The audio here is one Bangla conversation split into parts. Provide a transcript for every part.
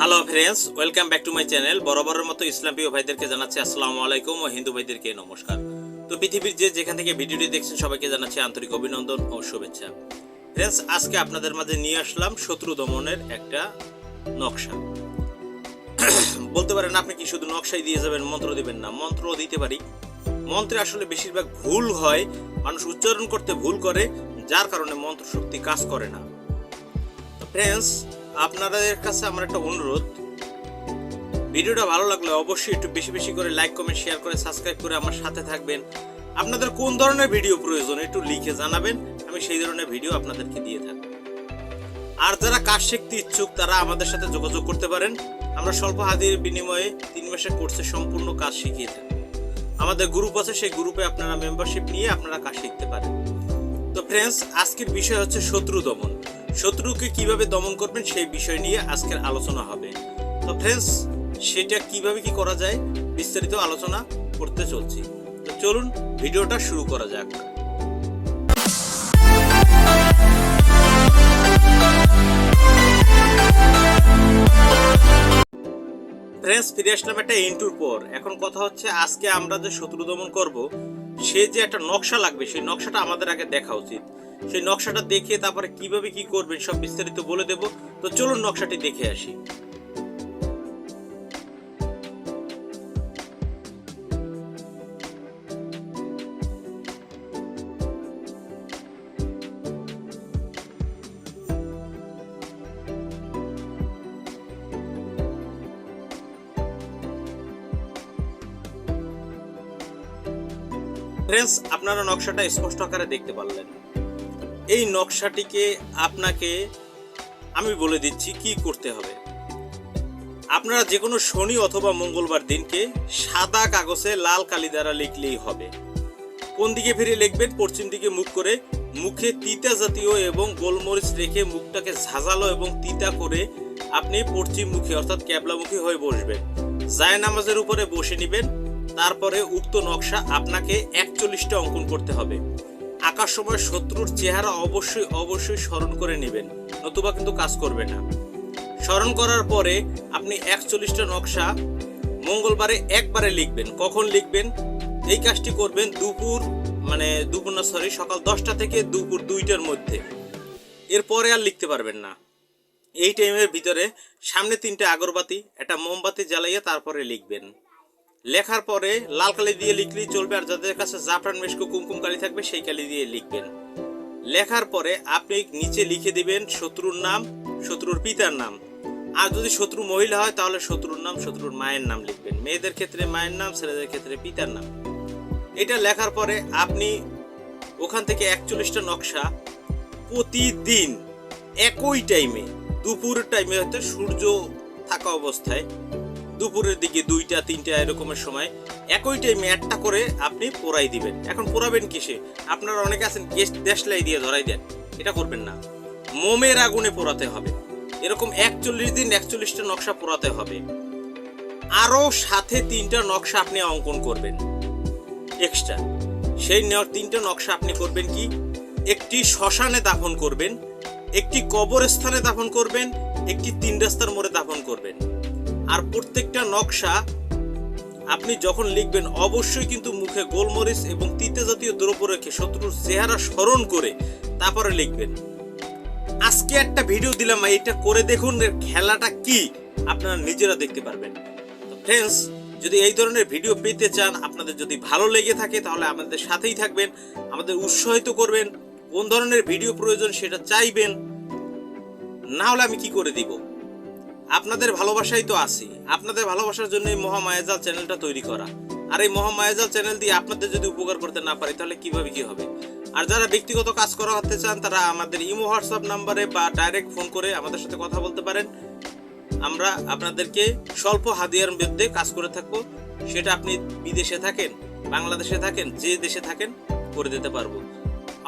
Hello friends, welcome back to my channel. বরাবরের মতো ইসলাম প্রিয় ভাইদেরকে জানাচ্ছি আসসালামু আলাইকুম ও হিন্দু ভাইদেরকে নমস্কার। তো পৃথিবীর যেখান থেকে ভিডিওটি দেখছেন সবাইকে জানাচ্ছি আন্তরিক অভিনন্দন ও শুভেচ্ছা। ফ্রেন্ডস, আজকে আপনাদের মাঝে নিয়ে আসলাম শত্রু দমনের একটা নকশা। বলতে পারেন আপনি কি শুধু নকশাই দিয়ে যাবেন, মন্ত্র দিবেন না? মন্ত্রও দিতে পারি। মন্ত্রে আসলে বেশিরভাগ ভুল হয়, মানুষ উচ্চারণ করতে ভুল করে, যার কারণে মন্ত্র শক্তি কাজ করে না। ফ্রেন্ডস, আপনাদের কাছে আমার একটা অনুরোধ, ভিডিওটা ভালো লাগলে অবশ্যই একটু বেশি বেশি করে লাইক, কমেন্ট, শেয়ার করে সাবস্ক্রাইব করে আমার সাথে থাকবেন। আপনাদের কোন ধরনের ভিডিও প্রয়োজন একটু লিখে জানাবেন, আমি সেই ধরনের ভিডিও আপনাদেরকে দিয়ে থাকব। আর যারা কাজ শিখতে ইচ্ছুক তারা আমাদের সাথে যোগাযোগ করতে পারেন। আমরা স্বল্প হাদির বিনিময়ে 3 মাসের কোর্সে সম্পূর্ণ কাজ শিখিয়ে থাকি। আমাদের গ্রুপ আছে, সেই গ্রুপে আপনারা মেম্বারশিপ নিয়ে আপনারা কাজ শিখতে পারেন। তো ফ্রেন্ডস, আজকের বিষয় হচ্ছে শত্রু দমন। শত্রুকে কিভাবে দমন করবেন সেই বিষয় নিয়ে আজকের আলোচনা হবে। তো ফ্রেন্ডস, সেটা কিভাবে কি করা যায় বিস্তারিত আলোচনা করতে চলছি। তো চলুন ভিডিওটা শুরু করা যাক। ফ্রেন্ডস, ফিরে আসলাম একটা ইন্টুর পর। এখন কথা হচ্ছে, আজকে আমরা যে শত্রু দমন করব সে যে একটা নকশা লাগবে, সেই নকশাটা আমাদের আগে দেখা উচিত। সেই নকশাটা দেখে তারপরে কিভাবে কি করবেন সব বিস্তারিত বলে দেব। তো চলুন নকশাটি দেখে আসি। ফ্রেন্ডস, আপনারা নকশাটা স্পষ্ট আকারে দেখতে পারলেন। এই নকশাটিকে আপনাকে আমি বলে দিচ্ছি কি করতে হবে। আপনারা যে কোনো শনি অথবা মঙ্গলবার দিনকে সাদা কাগজে লাল কালি দ্বারা লিখলেই হবে। কোন দিকে ফিরে লিখবেন? পশ্চিম দিকে মুখ করে। মুখে তিতা জাতীয় এবং গোলমরিচ রেখে মুখটাকে ঝাঁঝালো এবং তিতা করে আপনি পশ্চিম মুখী অর্থাৎ ক্যাবলামুখী হয়ে বসবেন। জায়নামাজের উপরে বসে নেবেন। তারপরে উক্ত নকশা আপনাকে 41টা অঙ্কন করতে হবে। আঁকার সময় শত্রুর চেহারা অবশ্যই স্মরণ করে নেবেন, নতুবা কিন্তু কাজ করবে না। স্মরণ করার পরে আপনি 41টা নকশা মঙ্গলবারে একবারে লিখবেন। কখন লিখবেন? এই কাজটি করবেন সকাল 10টা থেকে দুপুর 2টার মধ্যে। এরপরে আর লিখতে পারবেন না। এই টাইমের ভিতরে সামনে 3টে আগরবাতি, একটা মোমবাতি জ্বালাইয়া তারপরে লিখবেন। লেখার পরে লাল কালি দিয়ে লিখলেই চলবে, আর যাদের কাছে জাফরান মেশকো কুমকুম কালি থাকবে সেই কালি দিয়ে লিখবেন। লেখার পরে আপনি নিচে লিখে দিবেন শত্রুর নাম, শত্রুর পিতার নাম। আর যদি শত্রু মহিলা হয় তাহলে শত্রুর নাম, শত্রুর মায়ের নাম লিখবেন। মেয়েদের ক্ষেত্রে মায়ের নাম, ছেলেদের ক্ষেত্রে পিতার নাম। এটা লেখার পরে আপনি ওখান থেকে 41টা নকশা প্রতিদিন একই টাইমে, দুপুরের টাইমে, হয়তো সূর্য থাকা অবস্থায় দুপুরের দিকে 2টা 3টা এরকমের সময় একই টাইমে একটা করে আপনি পোড়াই দিবেন। এখন পোড়াবেন কিসে? আপনারা অনেকে আছেন দেশলাই দিয়ে ধরাই দেন, এটা করবেন না। মোমের আগুনে পোড়াতে হবে। এরকম 41 দিন 41টা নকশা পোড়াতে হবে। আরও সাথে 3টা নকশা আপনি অঙ্কন করবেন এক্সট্রা। সেই 3টা নকশা আপনি করবেন কি? একটি শ্মশানে দাফন করবেন, একটি কবরস্থানে দাফন করবেন, একটি 3 রাস্তার মোড়ে দাফন করবেন। আর প্রত্যেকটা নকশা আপনি যখন লিখবেন অবশ্যই কিন্তু মুখে গোলমরিচ এবং তিতা জাতীয় দ্রব্য রেখে শত্রুর চেহারা স্মরণ করে তারপরে লিখবেন। আজকে একটা ভিডিও দিলাম, এইটা করে দেখুন, এর খেলাটা কি আপনারা নিজেরা দেখতে পারবেন। তো ফ্রেন্ডস, যদি এই ধরনের ভিডিও পেতে চান, আপনাদের যদি ভালো লেগে থাকে তাহলে আমাদের সাথেই থাকবেন, আমাদের উৎসাহিত করবেন। কোন ধরনের ভিডিও প্রয়োজন সেটা চাইবেন, না হলে আমি কি করে দিব? আপনাদের ভালোবাসাই তো আছি। আপনাদের ভালোবাসার জন্য এই মহামায়াজাল চ্যানেলটা তৈরি করা। আর এই মহামায়াজাল চ্যানেল দিয়ে আপনাদের যদি উপকার করতে না পারি তাহলে কিভাবে কি হবে? আর যারা ব্যক্তিগত কাজ করাতে চান তারা আমাদের ইমো হোয়াটসঅ্যাপ নাম্বারে বা ডাইরেক্ট ফোন করে আমাদের সাথে কথা বলতে পারেন। আমরা আপনাদেরকে স্বল্প হাদিয়ার মধ্যে কাজ করে থাকবো। সেটা আপনি বিদেশে থাকেন, বাংলাদেশে থাকেন, যে দেশে থাকেন করে দিতে পারবো।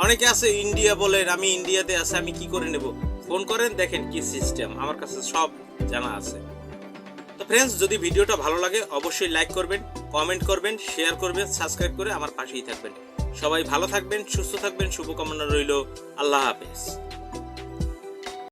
অনেকে আছে ইন্ডিয়া বলেন, আমি ইন্ডিয়াতে আছে, আমি কি করে নেব? ফোন করেন, দেখেন কি সিস্টেম, আমার কাছে সব জানা আছে। তো ফ্রেন্ডস, যদি ভিডিওটা ভালো লাগে অবশ্যই লাইক করবেন, কমেন্ট করবেন, শেয়ার করবেন, সাবস্ক্রাইব করে আমার পাশেই থাকবেন। সবাই ভালো থাকবেন, সুস্থ থাকবেন, শুভকামনা রইল। আল্লাহ হাফেজ।